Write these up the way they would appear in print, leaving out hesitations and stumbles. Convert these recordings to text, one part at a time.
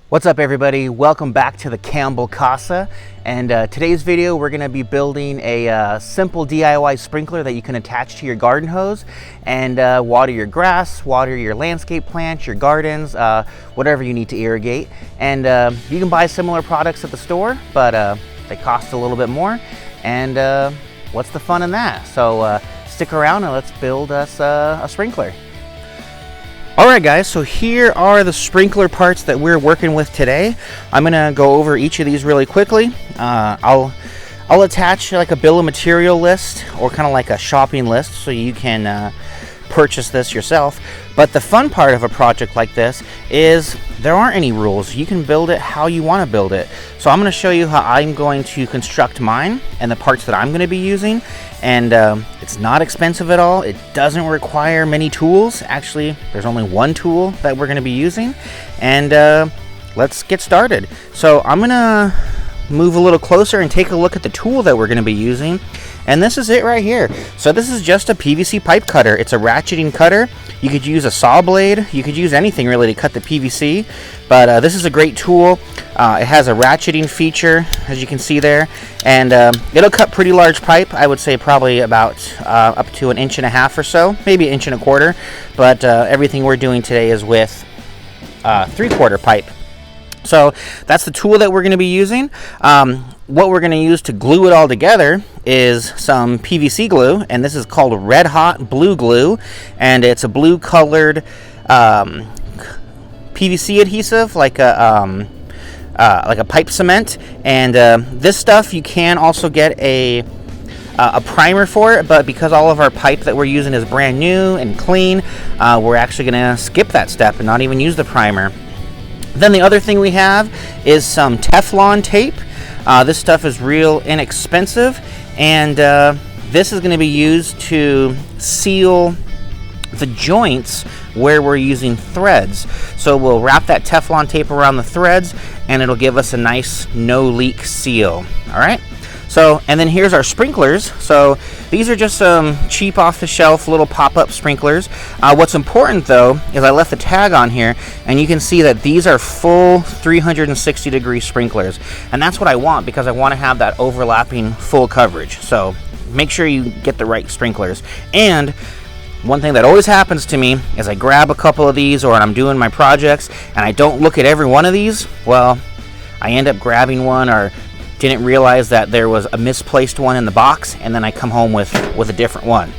What's up everybody, welcome back to the Campbell Casa, and today's video we're going to be building a simple DIY sprinkler that you can attach to your garden hose and water your grass, water your landscape plants, your gardens, whatever you need to irrigate. And you can buy similar products at the store, but they cost a little bit more, and what's the fun in that? So stick around and let's build us a sprinkler. Alright guys, so here are the sprinkler parts that we're working with today. I'm going to go over each of these really quickly. I'll attach like a bill of material list or kind of like a shopping list so you can purchase this yourself. But the fun part of a project like this is there aren't any rules. You can build it how you want to build it. So I'm going to show you how I'm going to construct mine and the parts that I'm going to be using. And it's not expensive at all. It doesn't require many tools. Actually, there's only one tool that we're going to be using. And let's get started. So I'm going to move a little closer and take a look at the tool that we're going to be using. And this is it right here. So this is just a PVC pipe cutter. It's a ratcheting cutter. You could use a saw blade. You could use anything really to cut the PVC. But this is a great tool. It has a ratcheting feature, as you can see there. And it'll cut pretty large pipe. I would say probably about up to 1.5 inches or so. Maybe 1.25 inches. But everything we're doing today is with 3/4 pipe. So that's the tool that we're going to be using. What we're going to use to glue it all together is some PVC glue, and this is called Red Hot Blue Glue, and it's a blue colored PVC adhesive, like a pipe cement. And this stuff you can also get a primer for it, but because all of our pipe that we're using is brand new and clean, we're actually going to skip that step and not even use the primer. Then the other thing we have is some Teflon tape. This stuff is real inexpensive, and this is going to be used to seal the joints where we're using threads. So we'll wrap that Teflon tape around the threads, and it'll give us a nice no-leak seal. All right. So, and then here's our sprinklers. So these are just some cheap off-the-shelf little pop-up sprinklers. What's important though is I left the tag on here, and you can see that these are full 360-degree sprinklers, and that's what I want because I want to have that overlapping full coverage. So make sure you get the right sprinklers. And one thing that always happens to me is I grab a couple of these, or I'm doing my projects and I don't look at every one of these. Well, I end up grabbing one, or didn't realize that there was a misplaced one in the box, and then I come home with a different one.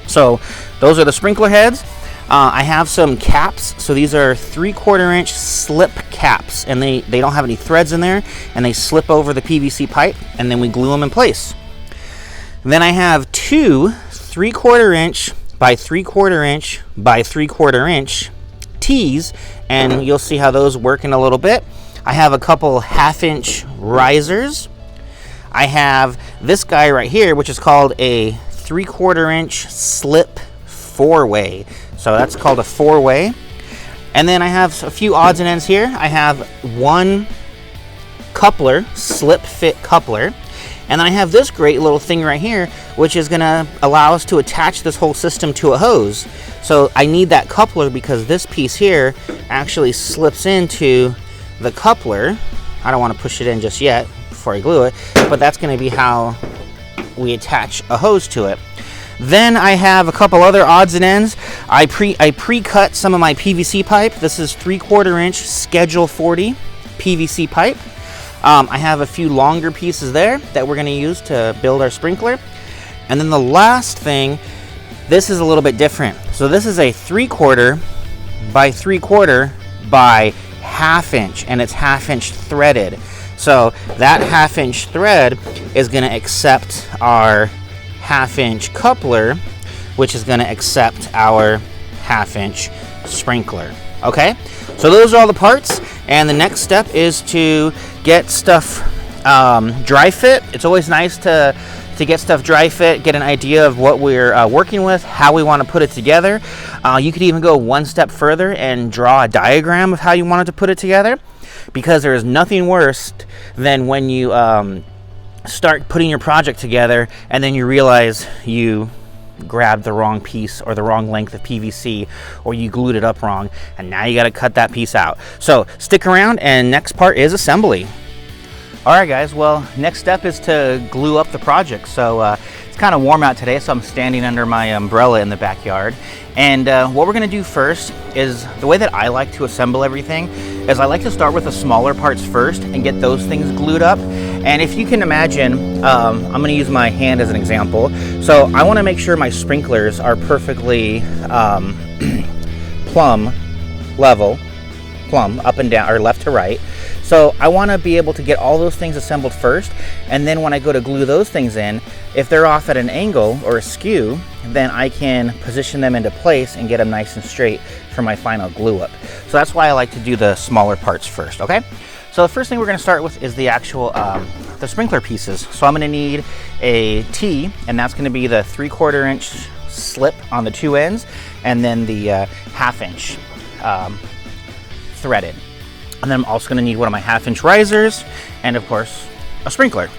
So those are the sprinkler heads. I have some caps. So these are 3/4 inch slip caps, and they don't have any threads in there, and they slip over the PVC pipe, and then we glue them in place. Then I have two 3/4 inch by 3/4 inch by 3/4 inch tees, and you'll see how those work in a little bit. I have a couple 1/2 inch risers. I have this guy right here, which is called a 3/4 inch slip 4-way. So that's called a 4-way. And then I have a few odds and ends here. I have one coupler, slip fit coupler. And then I have this great little thing right here, which is going to allow us to attach this whole system to a hose. So I need that coupler because this piece here actually slips into the coupler. I don't want to push it in just yet before I glue it, but that's going to be how we attach a hose to it. Then I have a couple other odds and ends. I pre-cut some of my PVC pipe. This is 3/4 inch Schedule 40 PVC pipe. I have a few longer pieces there that we're going to use to build our sprinkler. And then the last thing, this is a little bit different. So this is a 3/4 by 3/4 by 1/2 inch, and it's 1/2 inch threaded. So that 1/2 inch thread is going to accept our 1/2 inch coupler, which is going to accept our 1/2 inch sprinkler. Okay, so those are all the parts, and the next step is to get stuff dry fit. It's always nice to get stuff dry fit, get an idea of what we're working with, how we want to put it together. You could even go one step further and draw a diagram of how you wanted to put it together, because there is nothing worse than when you start putting your project together and then you realize you grabbed the wrong piece or the wrong length of PVC, or you glued it up wrong, and now you got to cut that piece out. So stick around, and next part is assembly. All right, guys, well, next step is to glue up the project. So it's kind of warm out today, so I'm standing under my umbrella in the backyard. And what we're gonna do first is, the way that I like to assemble everything is I like to start with the smaller parts first and get those things glued up. And if you can imagine, I'm gonna use my hand as an example. So I wanna make sure my sprinklers are perfectly plumb up and down, or left to right. So I want to be able to get all those things assembled first, and then when I go to glue those things in, if they're off at an angle or askew, then I can position them into place and get them nice and straight for my final glue up. So that's why I like to do the smaller parts first, okay? So the first thing we're going to start with is the actual the sprinkler pieces. So I'm going to need a T, and that's going to be the 3/4 inch slip on the two ends, and then the 1/2 inch threaded. And then I'm also going to need one of my 1/2 inch risers, and of course a sprinkler.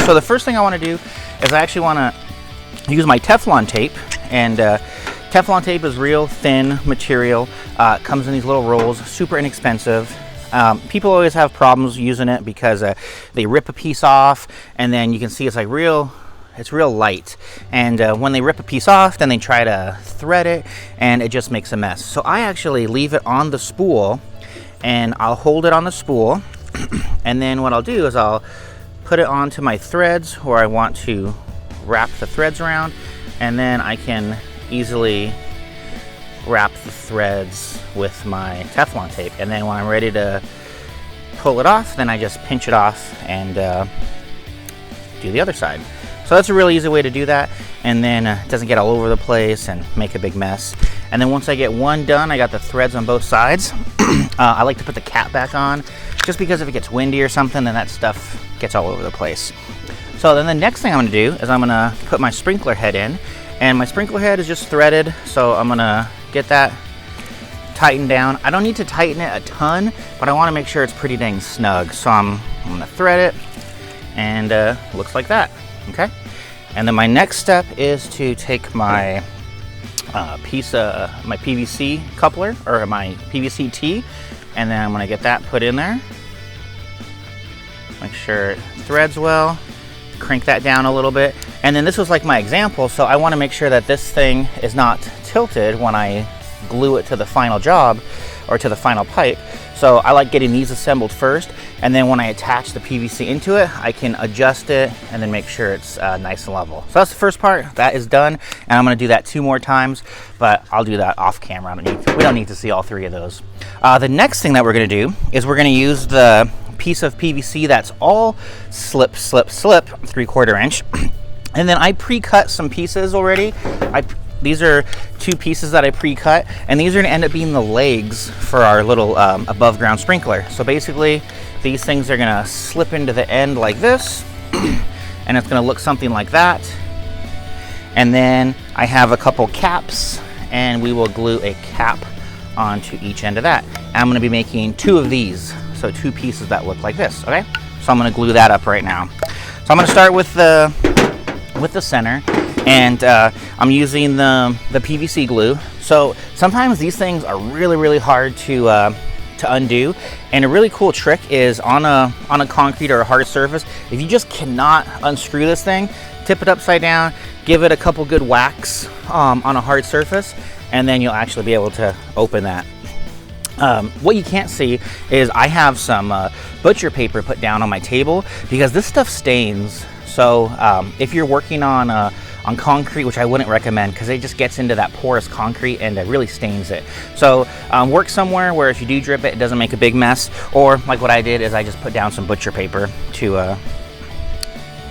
So the first thing I want to do is I actually want to use my Teflon tape, and Teflon tape is real thin material. It comes in these little rolls, super inexpensive. People always have problems using it because they rip a piece off, and then you can see it's like it's real light, and when they rip a piece off, then they try to thread it, and it just makes a mess. So I actually leave it on the spool, and I'll hold it on the spool, and then what I'll do is I'll put it onto my threads where I want to wrap the threads around, and then I can easily wrap the threads with my Teflon tape. And then when I'm ready to pull it off, then I just pinch it off and do the other side. So that's a really easy way to do that, and then it doesn't get all over the place and make a big mess. And then once I get one done, I got the threads on both sides. I like to put the cap back on, just because if it gets windy or something, then that stuff gets all over the place. So then the next thing I'm going to do is I'm going to put my sprinkler head in, and my sprinkler head is just threaded, so I'm going to get that tightened down. I don't need to tighten it a ton, but I want to make sure it's pretty dang snug. So I'm going to thread it, and looks like that. Okay, and then my next step is to take my piece of my PVC coupler, or my PVC T, and then I'm going to get that put in there. Make sure it threads well, crank that down a little bit, and then this was like my example, so I want to make sure that this thing is not tilted when I glue it to the final job or to the final pipe. So I like getting these assembled first, and then when I attach the PVC into it, I can adjust it and then make sure it's nice and level. So that's the first part. That is done, and I'm going to do that 2 more times, but I'll do that off camera. We don't need to see all 3 of those. The next thing that we're going to do is we're going to use the piece of PVC that's all slip 3/4 inch, and then I pre-cut some pieces already. These are 2 pieces that I pre-cut, and these are going to end up being the legs for our little above ground sprinkler. So basically these things are going to slip into the end like this, and it's going to look something like that. And then I have a couple caps, and we will glue a cap onto each end of that. And I'm going to be making 2 of these, so 2 pieces that look like this. Okay, so I'm going to glue that up right now. So I'm going to start with the center, and I'm using the PVC glue. So sometimes these things are really hard to undo, and a really cool trick is on a concrete or a hard surface, if you just cannot unscrew this thing, tip it upside down, give it a couple good whacks on a hard surface, and then you'll actually be able to open that. What you can't see is I have some butcher paper put down on my table, because this stuff stains. So if you're working on concrete, which I wouldn't recommend, because it just gets into that porous concrete and it really stains it. So work somewhere where if you do drip it, it doesn't make a big mess. Or like what I did is I just put down some butcher paper to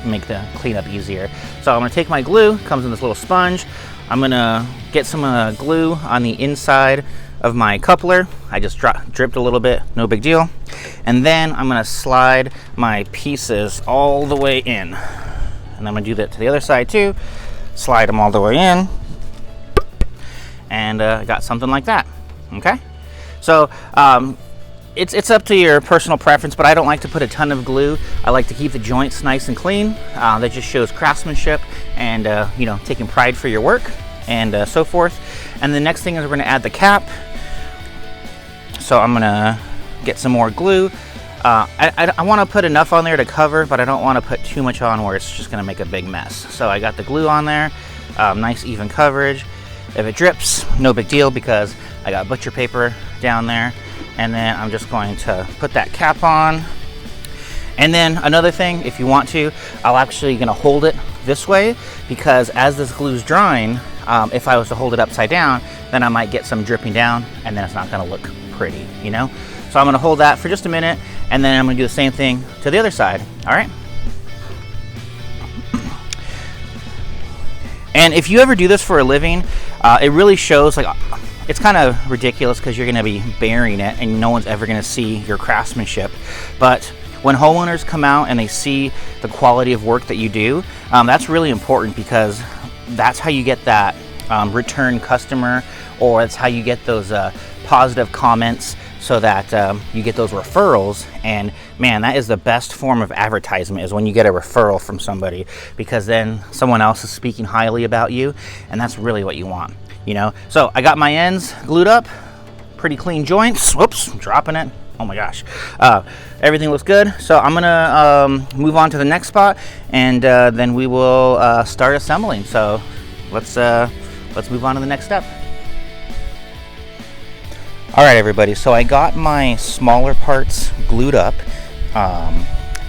make the cleanup easier. So I'm going to take my glue, comes in this little sponge. I'm going to get some glue on the inside of my coupler. I just dripped a little bit, no big deal. And then I'm going to slide my pieces all the way in. And I'm going to do that to the other side too. Slide them all the way in. And I got something like that. Okay? So It's up to your personal preference, but I don't like to put a ton of glue. I like to keep the joints nice and clean. That just shows craftsmanship and you know, taking pride for your work and so forth. And the next thing is we're going to add the cap. So I'm going to get some more glue. I want to put enough on there to cover, but I don't want to put too much on where it's just going to make a big mess. So I got the glue on there, nice even coverage. If it drips, no big deal because I got butcher paper down there. And then I'm just going to put that cap on. And then another thing, if you want to, I'll actually gonna hold it this way because as this glue's drying, if I was to hold it upside down, then I might get some dripping down and then it's not gonna look pretty, you know? So I'm gonna hold that for just a minute and then I'm gonna do the same thing to the other side, all right? And if you ever do this for a living, it really shows, like, it's kind of ridiculous because you're going to be burying it and no one's ever going to see your craftsmanship. But when homeowners come out and they see the quality of work that you do, that's really important because that's how you get that return customer, or that's how you get those positive comments so that you get those referrals. And man, that is the best form of advertisement, is when you get a referral from somebody, because then someone else is speaking highly about you, and that's really what you want, you know? So I got my ends glued up, pretty clean joints. Whoops, I'm dropping it. Oh my gosh. Everything looks good. So I'm gonna move on to the next spot, and then we will start assembling. So let's move on to the next step. All right, everybody, so I got my smaller parts glued up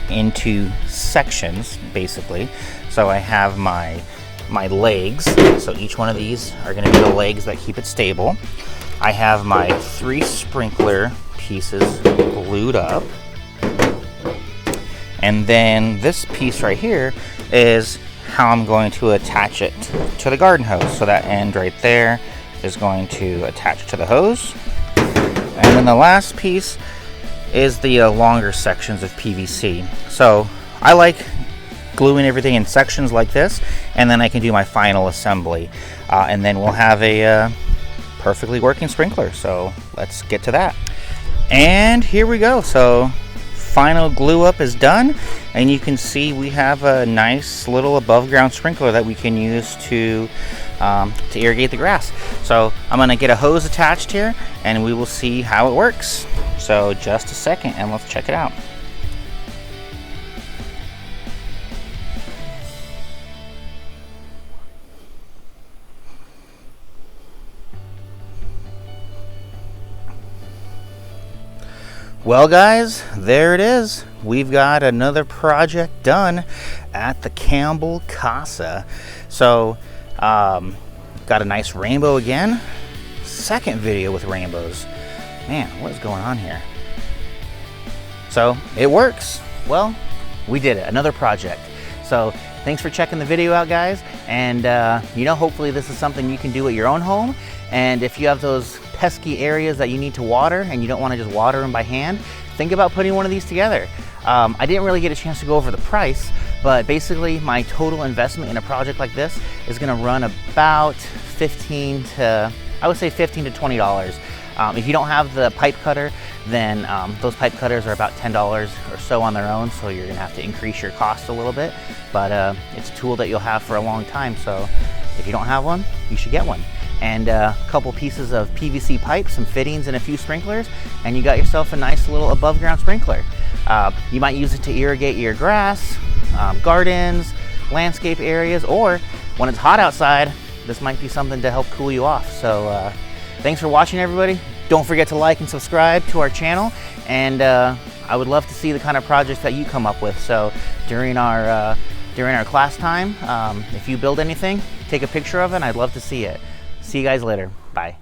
into sections, basically. So I have my legs, so each one of these are gonna be the legs that keep it stable. I have my 3 sprinkler pieces glued up. And then this piece right here is how I'm going to attach it to the garden hose. So that end right there is going to attach to the hose. And then the last piece is the longer sections of PVC. So I like gluing everything in sections like this, and then I can do my final assembly. And then we'll have a perfectly working sprinkler. So let's get to that. And here we go. So final glue up is done, and you can see we have a nice little above ground sprinkler that we can use to irrigate the grass. So I'm gonna get a hose attached here and we will see how it works. So just a second and let's check it out. Well guys, there it is. We've got another project done at the Campbell Casa. So got a nice rainbow again. Second video with rainbows. Man, what is going on here? So it works. Well, we did it, another project. So thanks for checking the video out, guys. And you know, hopefully this is something you can do at your own home. And if you have those pesky areas that you need to water and you don't want to just water them by hand, think about putting one of these together. I didn't really get a chance to go over the price, but basically my total investment in a project like this is going to run about $15 to $20. If you don't have the pipe cutter, then those pipe cutters are about $10 or so on their own, so you're going to have to increase your cost a little bit. But it's a tool that you'll have for a long time, so if you don't have one, you should get one. And a couple pieces of PVC pipe, some fittings, and a few sprinklers, and you got yourself a nice little above ground sprinkler. You might use it to irrigate your grass, gardens, landscape areas, or when it's hot outside, this might be something to help cool you off. So thanks for watching, everybody. Don't forget to like and subscribe to our channel, and I would love to see the kind of projects that you come up with. So during our class time, if you build anything, take a picture of it, and I'd love to see it. See you guys later. Bye.